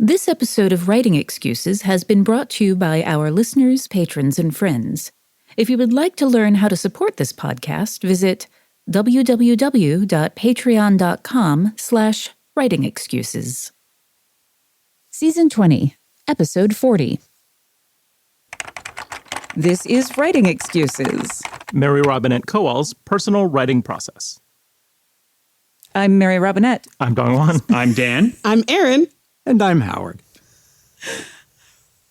This episode of Writing Excuses has been brought to you by our listeners, patrons, and friends. If you would like to learn how to support this podcast, visit www.patreon.com/writingexcuses. Season 20, Episode 40. This is Writing Excuses. Mary Robinette Kowal's personal writing process. I'm Mary Robinette. I'm Dongwon. I'm Dan. I'm Aaron. And I'm Howard.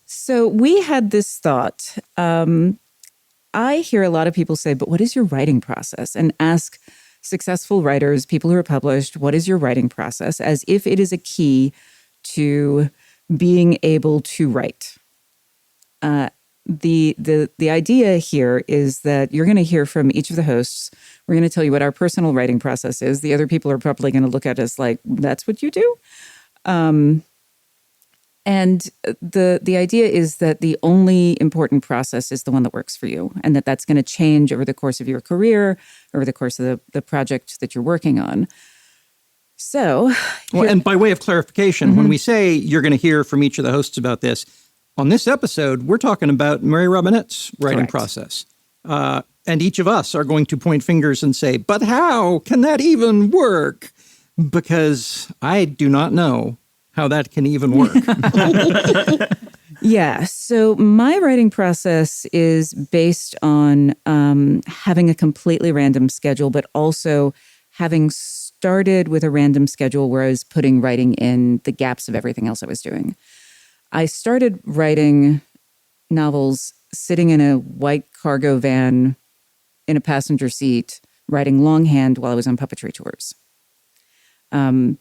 So we had this thought. I hear a lot of people say, but what is your writing process? And ask successful writers, people who are published, what is your writing process? As if it is a key to being able to write. The idea here is that you're going to hear from each of the hosts. We're going to tell you what our personal writing process is. The other people are probably going to look at us like, that's what you do? And the idea is that the only important process is the one that works for you, and that's going to change over the course of your career, over the course of the project that you're working on. So, and by way of clarification, when we say you're going to hear from each of the hosts about this, on this episode, we're talking about Mary Robinette's writing process. And each of us are going to point fingers and say, but how can that even work? Because I do not know how that can even work. Yeah. So my writing process is based on having a completely random schedule, but also having started with a random schedule where I was putting writing in the gaps of everything else I was doing. I started writing novels sitting in a white cargo van in a passenger seat, writing longhand while I was on puppetry tours.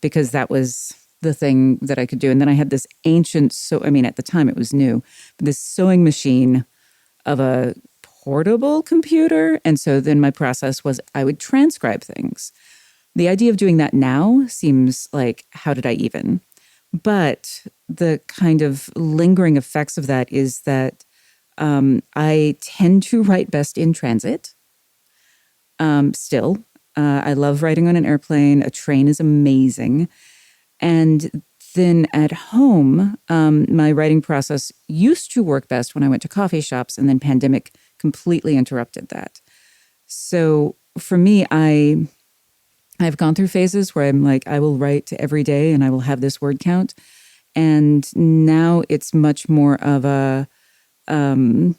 Because that was the thing that I could do. And then I had this ancient, at the time it was new, but this sewing machine of a portable computer. And so then my process was I would transcribe things. The idea of doing that now seems like, how did I even? But the kind of lingering effects of that is that I tend to write best in transit. Still, I love writing on an airplane. A train is amazing. And then at home, my writing process used to work best when I went to coffee shops, and then pandemic completely interrupted that. So for me, I've gone through phases where I'm like, I will write every day and I will have this word count. And now it's much more of a, I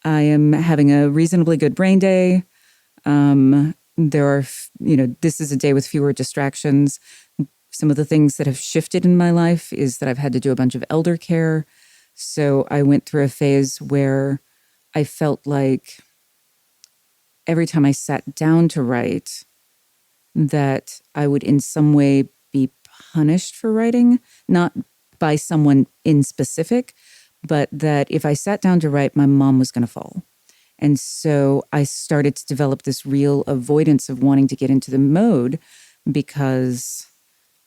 am having a reasonably good brain day. There are, this is a day with fewer distractions. Some of the things that have shifted in my life is that I've had to do a bunch of elder care. So I went through a phase where I felt like every time I sat down to write, that I would in some way be punished for writing, not by someone in specific, but that if I sat down to write, my mom was going to fall. And so I started to develop this real avoidance of wanting to get into the mode because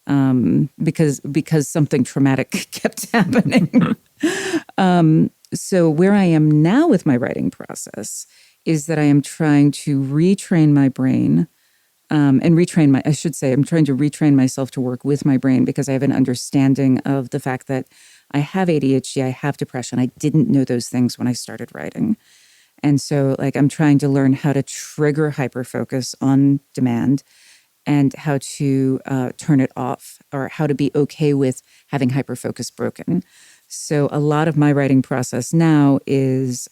something traumatic kept happening. So where I am now with my writing process is that I am trying to retrain my brain I'm trying to retrain myself to work with my brain because I have an understanding of the fact that I have ADHD, I have depression. I didn't know those things when I started writing. And so I'm trying to learn how to trigger hyperfocus on demand and how to turn it off, or how to be okay with having hyperfocus broken. So a lot of my writing process now is,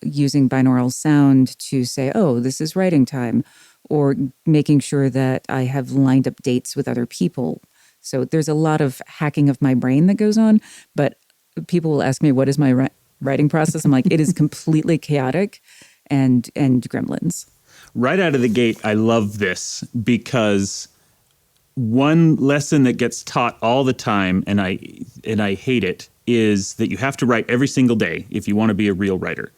using binaural sound to say, oh, this is writing time, or making sure that I have lined up dates with other people. So there's a lot of hacking of my brain that goes on, but people will ask me, what is my writing process? I'm like, it is completely chaotic and gremlins. Right out of the gate, I love this because one lesson that gets taught all the time, and I hate it, is that you have to write every single day if you want to be a real writer.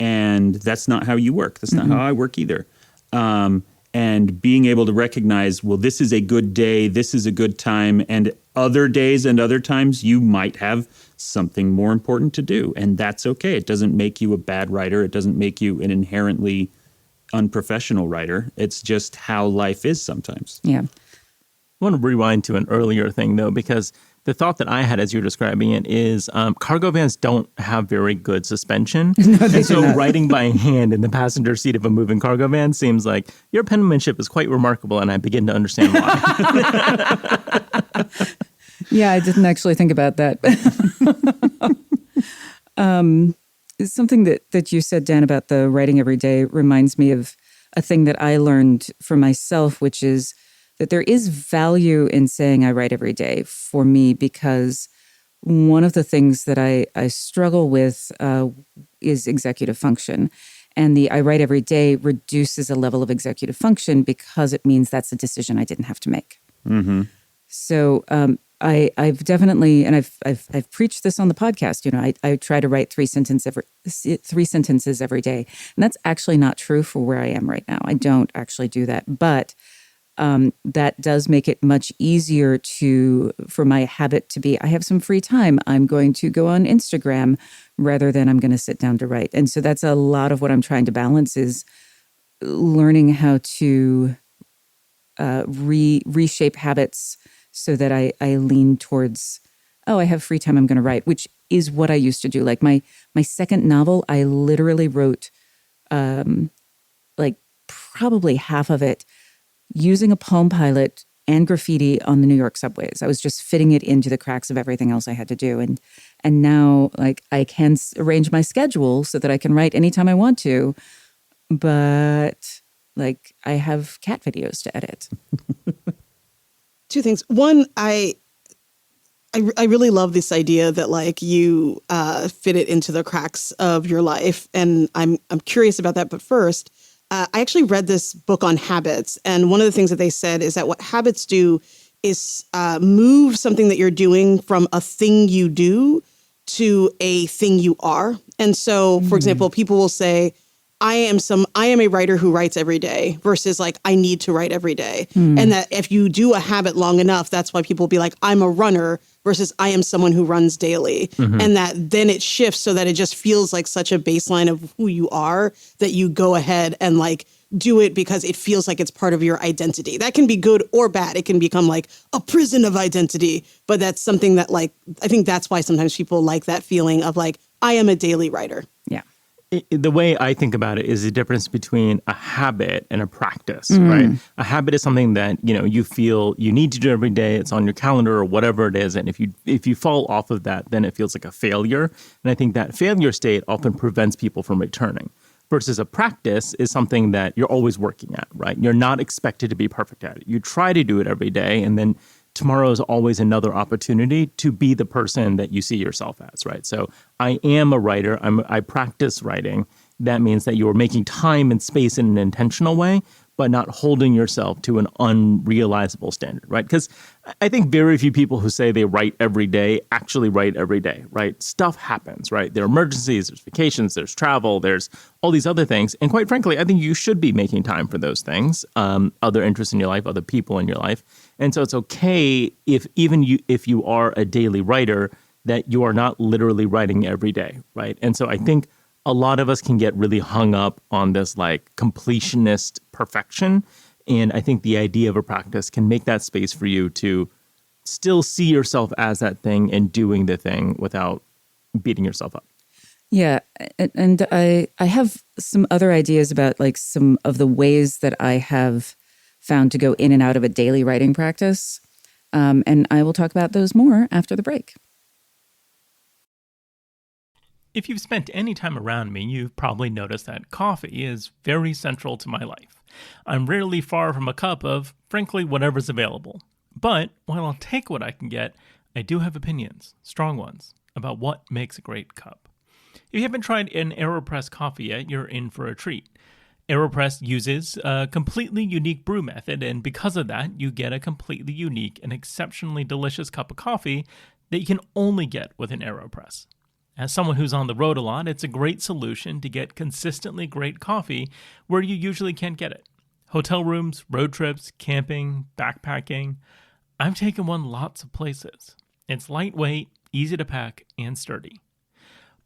And that's not how you work. That's not how I work either. And being able to recognize, well, this is a good day, this is a good time, and other days and other times you might have something more important to do. And that's okay. It doesn't make you a bad writer. It doesn't make you an inherently unprofessional writer. It's just how life is sometimes. Yeah. I want to rewind to an earlier thing, though, because the thought that I had as you're describing it is cargo vans don't have very good suspension. And so riding by hand in the passenger seat of a moving cargo van seems like your penmanship is quite remarkable, and I begin to understand why. Yeah, I didn't actually think about that. Something that you said, Dan, about the writing every day reminds me of a thing that I learned for myself, which is that there is value in saying I write every day for me, because one of the things that I struggle with is executive function. And the I write every day reduces a level of executive function because it means that's a decision I didn't have to make. Mm-hmm. So I've definitely, and I've preached this on the podcast. You know, I try to write three sentences every day, and that's actually not true for where I am right now. I don't actually do that, but that does make it much easier for my habit to be, I have some free time, I'm going to go on Instagram rather than I'm going to sit down to write. And so that's a lot of what I'm trying to balance, is learning how to reshape habits so that I lean towards, oh, I have free time, I'm going to write, which is what I used to do. Like my second novel, I literally wrote like probably half of it using a Palm Pilot and graffiti on the New York subways. I was just fitting it into the cracks of everything else I had to do. And now, like, I can arrange my schedule so that I can write anytime I want to, but like, I have cat videos to edit. Two things. One, I really love this idea that like you fit it into the cracks of your life, and I'm curious about that. But first, I actually read this book on habits, and one of the things that they said is that what habits do is move something that you're doing from a thing you do to a thing you are. And so, for example, people will say, I am a writer who writes every day versus like, I need to write every day. And that if you do a habit long enough, that's why people will be like, I'm a runner versus I am someone who runs daily. And that then it shifts so that it just feels like such a baseline of who you are that you go ahead and like do it because it feels like it's part of your identity. That can be good or bad. It can become like a prison of identity, but that's something that like, I think that's why sometimes people like that feeling of like, I am a daily writer. Yeah. The way I think about it is the difference between a habit and a practice, right? A habit is something that, you know, you feel you need to do every day. It's on your calendar or whatever it is. And if you fall off of that, then it feels like a failure. And I think that failure state often prevents people from returning. Versus a practice is something that you're always working at, right? You're not expected to be perfect at it. You try to do it every day, and then tomorrow is always another opportunity to be the person that you see yourself as, right? So I am a writer. I practice writing. That means that you're making time and space in an intentional way, but not holding yourself to an unrealizable standard, right? Because I think very few people who say they write every day actually write every day, right? Stuff happens, right? There are emergencies, there's vacations, there's travel, there's all these other things. And quite frankly, I think you should be making time for those things, other interests in your life, other people in your life. And so it's okay if you are a daily writer, that you are not literally writing every day, right? And so I think a lot of us can get really hung up on this like completionist perfection. And I think the idea of a practice can make that space for you to still see yourself as that thing and doing the thing without beating yourself up. Yeah. And I have some other ideas about like some of the ways that I have found to go in and out of a daily writing practice. And I will talk about those more after the break. If you've spent any time around me, you've probably noticed that coffee is very central to my life. I'm rarely far from a cup of, frankly, whatever's available. But while I'll take what I can get, I do have opinions, strong ones, about what makes a great cup. If you haven't tried an AeroPress coffee yet, you're in for a treat. AeroPress uses a completely unique brew method, and because of that, you get a completely unique and exceptionally delicious cup of coffee that you can only get with an AeroPress. As someone who's on the road a lot, it's a great solution to get consistently great coffee where you usually can't get it. Hotel rooms, road trips, camping, backpacking. I've taken one lots of places. It's lightweight, easy to pack, and sturdy.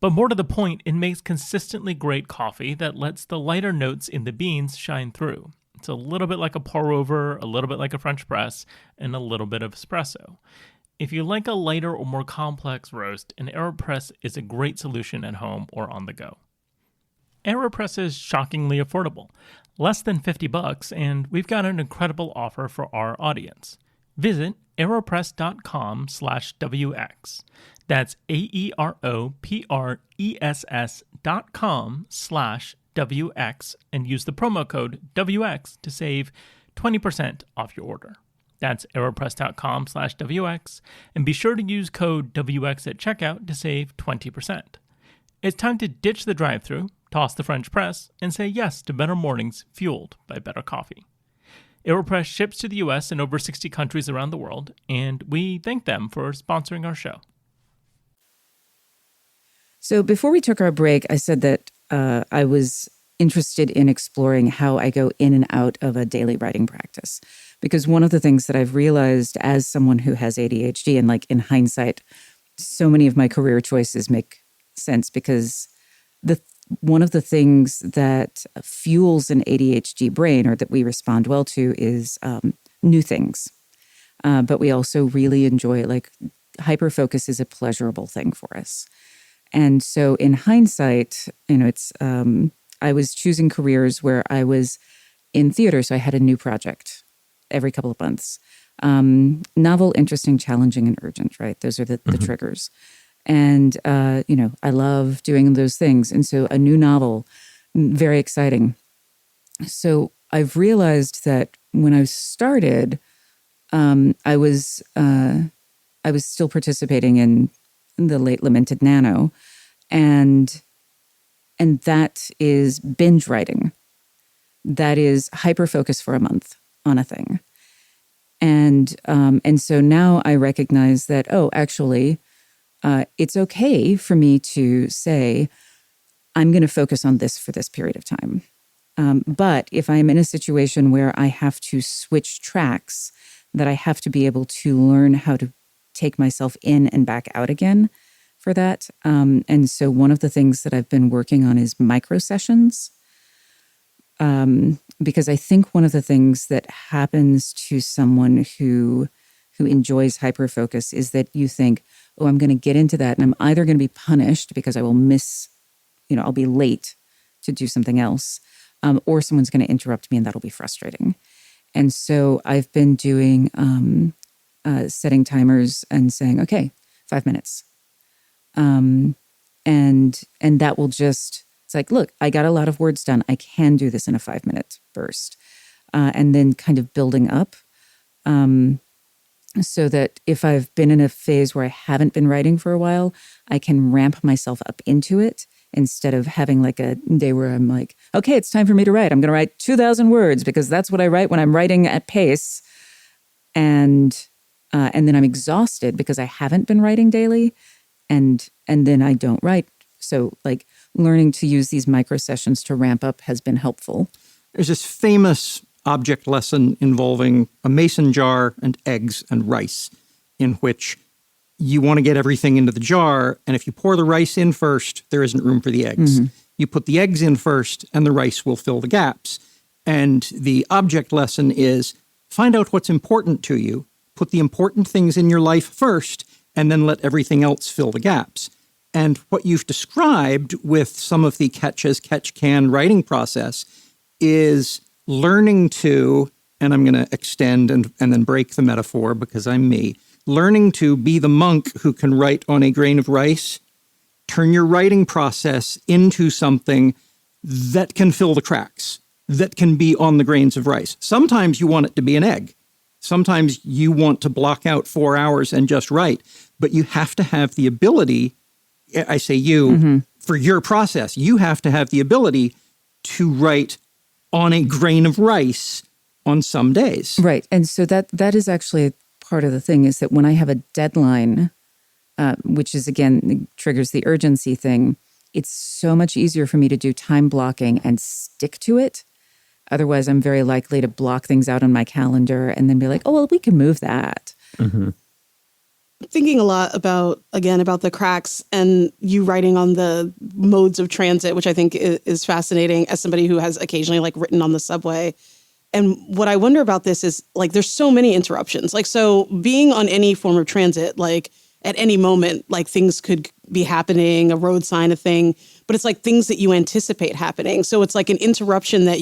But more to the point, it makes consistently great coffee that lets the lighter notes in the beans shine through. It's a little bit like a pour over, a little bit like a French press, and a little bit of espresso. If you like a lighter or more complex roast, an AeroPress is a great solution at home or on the go. AeroPress is shockingly affordable, less than $50, and we've got an incredible offer for our audience. Visit aeropress.com/WX. That's AEROPRESS.com/WX and use the promo code WX to save 20% off your order. That's aeropress.com/WX, and be sure to use code WX at checkout to save 20%. It's time to ditch the drive-thru, toss the French press, and say yes to better mornings fueled by better coffee. AeroPress ships to the U.S. and over 60 countries around the world, and we thank them for sponsoring our show. So before we took our break, I said that I was interested in exploring how I go in and out of a daily writing practice. Because one of the things that I've realized as someone who has ADHD, and like in hindsight, so many of my career choices make sense because one of the things that fuels an ADHD brain, or that we respond well to, is new things. But we also really enjoy it. Like hyperfocus is a pleasurable thing for us. And so in hindsight, it's I was choosing careers where I was in theater, so I had a new project every couple of months. Novel, interesting, challenging, and urgent, right? Those are the triggers. And, I love doing those things. And so a new novel, very exciting. So I've realized that when I started, I was still participating in the late lamented Nano. And that is binge writing. That is hyper-focus for a month on a thing. And so now I recognize that, actually, it's okay for me to say, I'm going to focus on this for this period of time. But if I'm in a situation where I have to switch tracks, that I have to be able to learn how to take myself in and back out again for that. And so one of the things that I've been working on is micro sessions. Because I think one of the things that happens to someone who enjoys hyperfocus is that you think, I'm going to get into that and I'm either going to be punished because I will miss, I'll be late to do something else, or someone's going to interrupt me and that'll be frustrating. And so I've been doing, setting timers and saying, okay, 5 minutes. And that will just, it's like, look, I got a lot of words done. I can do this in a 5-minute burst. And then kind of building up. So that if I've been in a phase where I haven't been writing for a while, I can ramp myself up into it instead of having like a day where I'm like, okay, it's time for me to write. I'm going to write 2,000 words because that's what I write when I'm writing at pace. And then I'm exhausted because I haven't been writing daily. And then I don't write. So like learning to use these micro sessions to ramp up has been helpful. There's this famous object lesson involving a mason jar and eggs and rice, in which you want to get everything into the jar, and if you pour the rice in first, there isn't room for the eggs. Mm-hmm. You put the eggs in first, and the rice will fill the gaps. And the object lesson is find out what's important to you, put the important things in your life first, and then let everything else fill the gaps. And what you've described with some of the catch-as-catch-can writing process is learning to, and I'm going to extend and then break the metaphor because I'm me, learning to be the monk who can write on a grain of rice, turn your writing process into something that can fill the cracks, that can be on the grains of rice. Sometimes you want it to be an egg. Sometimes you want to block out 4 hours and just write, but you have to have the ability, I say you, for your process, you have to have the ability to write on a grain of rice on some days. Right. And so that is actually part of the thing, is that when I have a deadline, which is, again, triggers the urgency thing, it's so much easier for me to do time blocking and stick to it. Otherwise, I'm very likely to block things out on my calendar and then be like, oh, well, we can move that. Mm-hmm. Thinking a lot about the cracks and you writing on the modes of transit, which I think is fascinating as somebody who has occasionally like written on the subway. And what I wonder about this is like, there's so many interruptions. Like, so being on any form of transit, like at any moment, like things could be happening, a road sign, a thing, but it's like things that you anticipate happening. So it's like an interruption that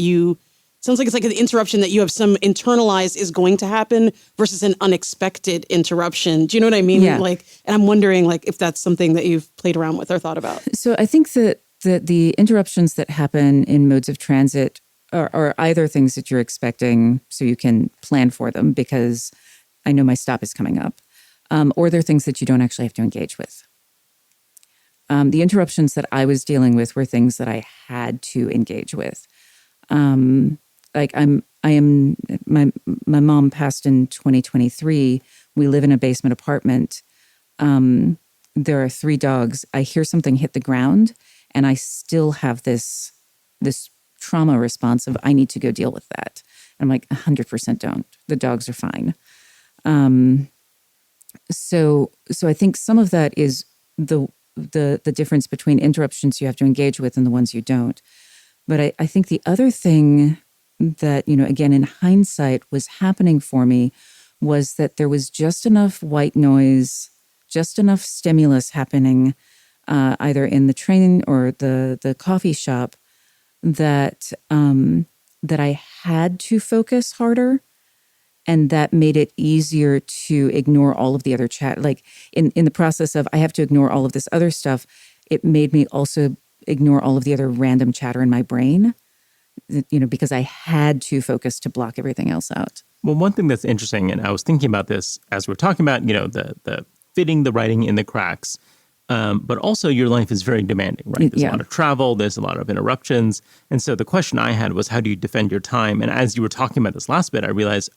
sounds like it's like an interruption that you have some internalized is going to happen versus an unexpected interruption. Do you know what I mean? Yeah. Like, and I'm wondering like if that's something that you've played around with or thought about. So I think that the interruptions that happen in modes of transit are either things that you're expecting so you can plan for them because I know my stop is coming up, or they're things that you don't actually have to engage with. The interruptions that I was dealing with were things that I had to engage with. Like my mom passed in 2023. We live in a basement apartment. There are 3 dogs. I hear something hit the ground and I still have this trauma response of I need to go deal with that. I'm like 100% don't. The dogs are fine. So I think some of that is the difference between interruptions you have to engage with and the ones you don't. But I think the other thing that, again, in hindsight was happening for me was that there was just enough white noise, just enough stimulus happening either in the train or the coffee shop that I had to focus harder. And that made it easier to ignore all of the other chat. Like in the process of I have to ignore all of this other stuff, it made me also ignore all of the other random chatter in my brain, because I had to focus to block everything else out. Well, one thing that's interesting, and I was thinking about this as we're talking about, the fitting the writing in the cracks, but also your life is very demanding, right? There's a lot of travel, there's a lot of interruptions. And so the question I had was, how do you defend your time? And as you were talking about this last bit, I realized,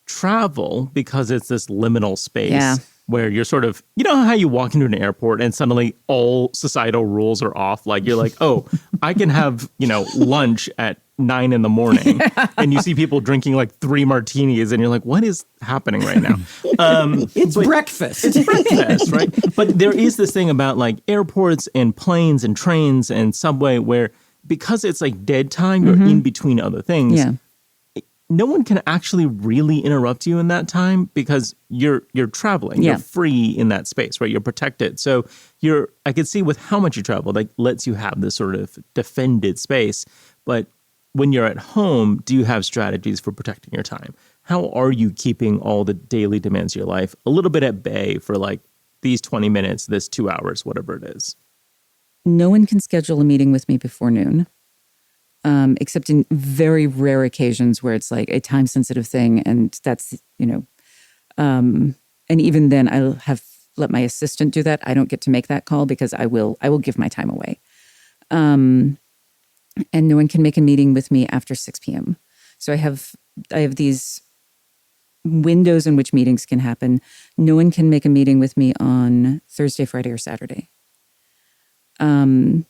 travel, because it's this liminal space where you're sort of, how you walk into an airport and suddenly all societal rules are off. Like you're like, I can have, lunch at 9 a.m. and you see people drinking like 3 martinis and you're like, what is happening right now? It's breakfast. It's breakfast, right? But there is this thing about like airports and planes and trains and subway where because it's like dead time, you're in between other things. Yeah. No one can actually really interrupt you in that time because you're traveling. Yeah. You're free in that space, right? You're protected. So I could see with how much you travel, like lets you have this sort of defended space. But when you're at home, do you have strategies for protecting your time? How are you keeping all the daily demands of your life a little bit at bay for like these 20 minutes, this 2 hours, whatever it is? No one can schedule a meeting with me before noon. Except in very rare occasions where it's like a time-sensitive thing, and that's, and even then I'll have let my assistant do that. I don't get to make that call because I will give my time away. And no one can make a meeting with me after 6 p.m. So I have these windows in which meetings can happen. No one can make a meeting with me on Thursday, Friday, or Saturday. And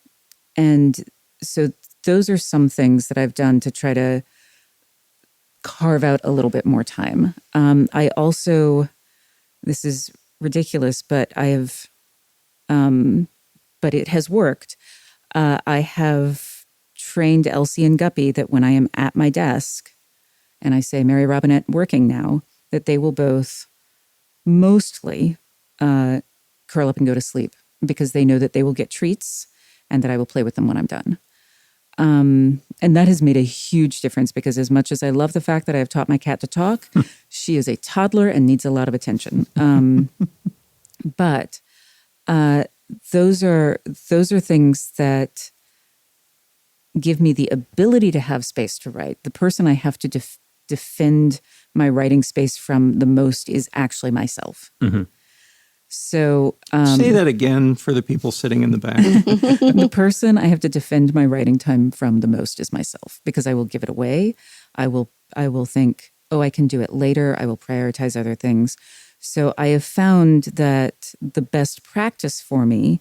so those are some things that I've done to try to carve out a little bit more time. I also, this is ridiculous, but but it has worked. I have trained Elsie and Guppy that when I am at my desk and I say, Mary Robinette working now, that they will both mostly curl up and go to sleep because they know that they will get treats and that I will play with them when I'm done. And that has made a huge difference because as much as I love the fact that I have taught my cat to talk, she is a toddler and needs a lot of attention. But those are things that give me the ability to have space to write. The person I have to defend my writing space from the most is actually myself. Mm-hmm. So say that again for the people sitting in the back. The person I have to defend my writing time from the most is myself because I will give it away. I will think, I can do it later. I will prioritize other things. So I have found that the best practice for me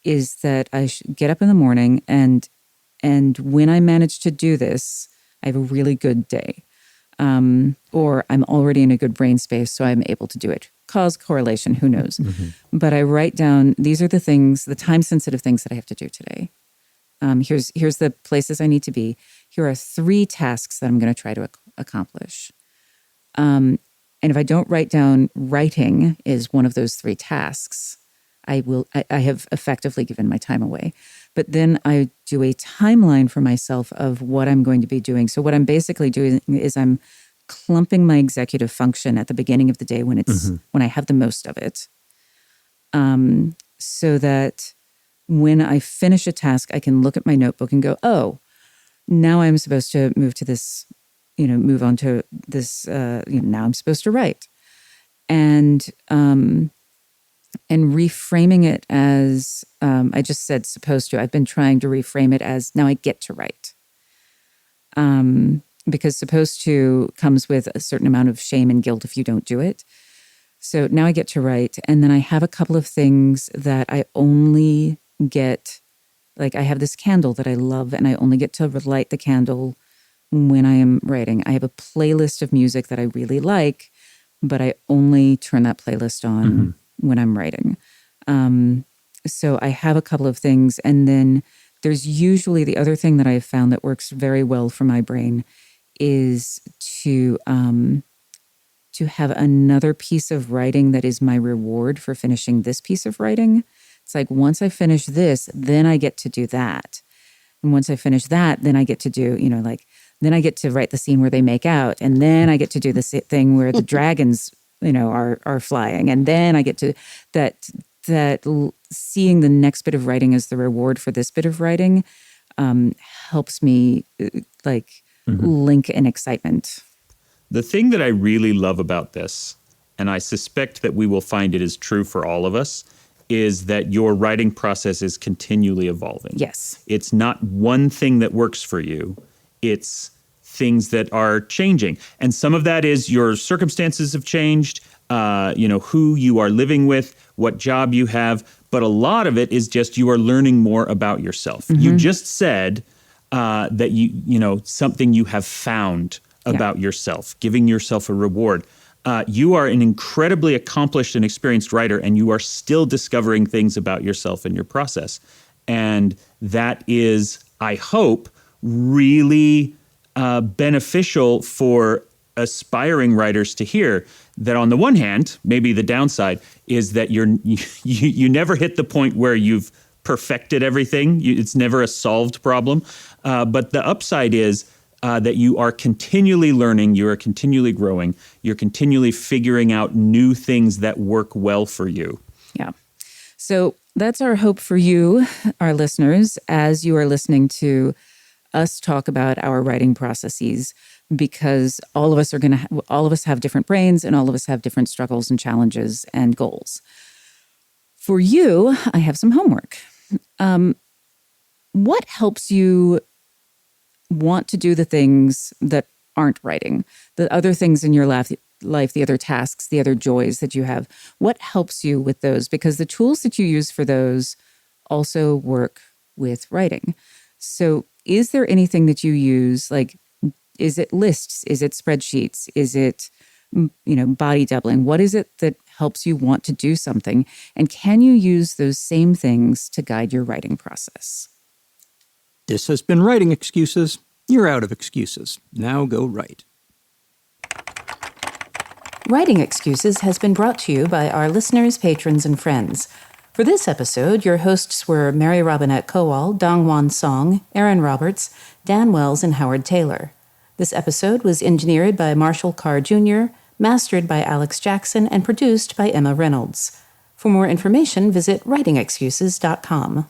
is that I get up in the morning and when I manage to do this, I have a really good day. Or I'm already in a good brain space, so I'm able to do it. Cause correlation, who knows? Mm-hmm. But I write down, these are the things, the time-sensitive things that I have to do today. Here's the places I need to be. Here are 3 tasks that I'm going to try to accomplish. And if I don't write down writing is one of those 3 tasks, I have effectively given my time away. But then I do a timeline for myself of what I'm going to be doing. So what I'm basically doing is I'm clumping my executive function at the beginning of the day when when I have the most of it. So that when I finish a task, I can look at my notebook and go, oh, now I'm supposed to move to this, move on to this, now I'm supposed to write. And reframing it as, I just said supposed to, I've been trying to reframe it as now I get to write. Because supposed to comes with a certain amount of shame and guilt if you don't do it. So now I get to write. And then I have a couple of things that I only get, like I have this candle that I love and I only get to light the candle when I am writing. I have a playlist of music that I really like, but I only turn that playlist on when I'm writing. So I have a couple of things. And then there's usually the other thing that I have found that works very well for my brain is to have another piece of writing that is my reward for finishing this piece of writing. It's like, once I finish this, then I get to do that. And once I finish that, then I get to do, then I get to write the scene where they make out. And then I get to do the thing where the dragons, are flying. And then I get to that seeing the next bit of writing as the reward for this bit of writing helps me link an excitement. The thing that I really love about this, and I suspect that we will find it is true for all of us, is that your writing process is continually evolving. Yes. It's not one thing that works for you. It's things that are changing. And some of that is your circumstances have changed, who you are living with, what job you have. But a lot of it is just you are learning more about yourself. You just said that something you have found about yourself, giving yourself a reward. You are an incredibly accomplished and experienced writer, and you are still discovering things about yourself in your process. And that is, I hope, really beneficial for aspiring writers to hear. That on the one hand, maybe the downside is that you never hit the point where you've perfected everything. It's never a solved problem. But the upside is that you are continually learning, you are continually growing, you're continually figuring out new things that work well for you. Yeah. So that's our hope for you, our listeners, as you are listening to us talk about our writing processes, because all of us have different brains and all of us have different struggles and challenges and goals. For you, I have some homework. What helps you want to do the things that aren't writing, the other things in your life, the other tasks, the other joys that you have? What helps you with those? Because the tools that you use for those also work with writing. So is there anything that you use, like, is it lists? Is it spreadsheets? Is it, body doubling? What is it that helps you want to do something? And can you use those same things to guide your writing process? This has been Writing Excuses. You're out of excuses. Now go write. Writing Excuses has been brought to you by our listeners, patrons, and friends. For this episode, your hosts were Mary Robinette Kowal, Dongwon Song, Aaron Roberts, Dan Wells, and Howard Taylor. This episode was engineered by Marshall Carr Jr., mastered by Alex Jackson, and produced by Emma Reynolds. For more information, visit writingexcuses.com.